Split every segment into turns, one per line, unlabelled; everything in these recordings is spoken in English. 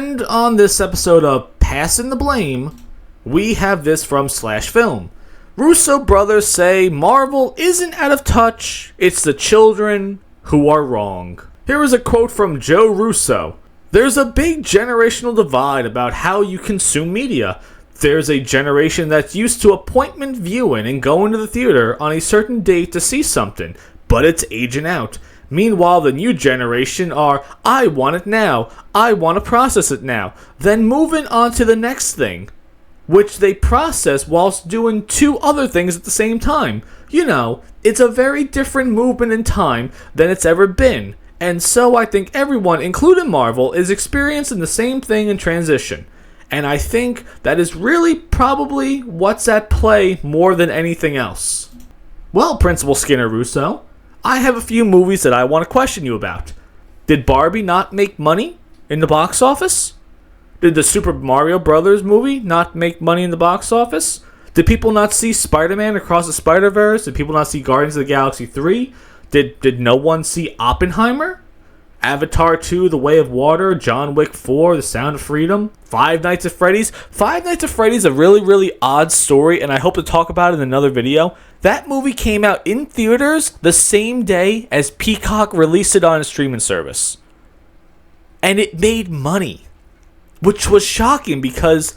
And on this episode of Passing the Blame, we have this from Slash Film. Russo brothers say Marvel isn't out of touch, it's the children who are wrong. Here is a quote from Joe Russo. There's a big generational divide about how you consume media. There's a generation that's used to appointment viewing and going to the theater on a certain date to see something, but it's aging out. Meanwhile, the new generation are, I want it now, I want to process it now, then moving on to the next thing, which they process whilst doing two other things at the same time. You know, it's a very different movement in time than it's ever been, and so I think everyone, including Marvel, is experiencing the same thing in transition. And I think that is really probably what's at play more than anything else. Well, Principal Skinner Russo, I have a few movies that I want to question you about. Did Barbie not make money in the box office? Did the Super Mario Brothers movie not make money in the box office? Did people not see Spider-Man Across the Spider-Verse? Did people not see Guardians of the Galaxy 3? Did no one see Oppenheimer? Avatar 2, The Way of Water, John Wick 4, The Sound of Freedom, Five Nights at Freddy's. Five Nights at Freddy's is a really, really odd story, and I hope to talk about it in another video. That movie came out in theaters the same day as Peacock released it on a streaming service. And it made money, which was shocking because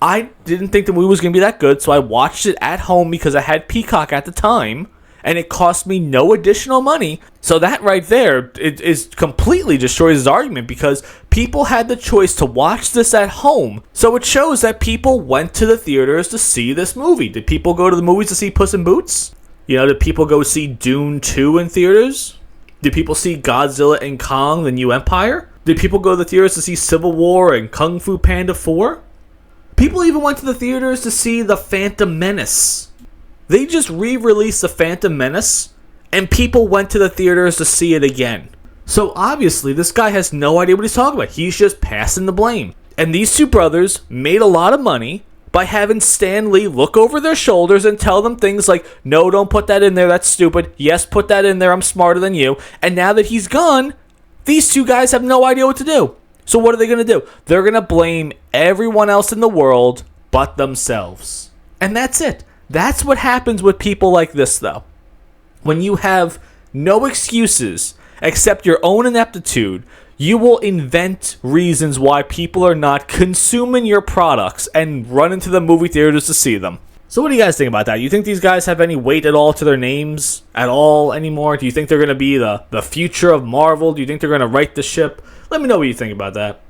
I didn't think the movie was going to be that good, so I watched it at home because I had Peacock at the time. And it cost me no additional money. So that right there, it is completely destroys his argument because people had the choice to watch this at home. So it shows that people went to the theaters to see this movie. Did people go to the movies to see Puss in Boots? You know, did people go see Dune 2 in theaters? Did people see Godzilla and Kong, The New Empire? Did people go to the theaters to see Civil War and Kung Fu Panda 4? People even went to the theaters to see The Phantom Menace. They just re-released The Phantom Menace, and people went to the theaters to see it again. So obviously, this guy has no idea what he's talking about. He's just passing the blame. And these two brothers made a lot of money by having Stan Lee look over their shoulders and tell them things like, no, don't put that in there, that's stupid. Yes, put that in there, I'm smarter than you. And now that he's gone, these two guys have no idea what to do. So what are they going to do? They're going to blame everyone else in the world but themselves. And that's it. That's what happens with people like this, though. When you have no excuses except your own ineptitude, you will invent reasons why people are not consuming your products and run into the movie theaters to see them. So what do you guys think about that? You think these guys have any weight at all to their names at all anymore? Do you think they're going to be the future of Marvel? Do you think they're going to right the ship? Let me know what you think about that.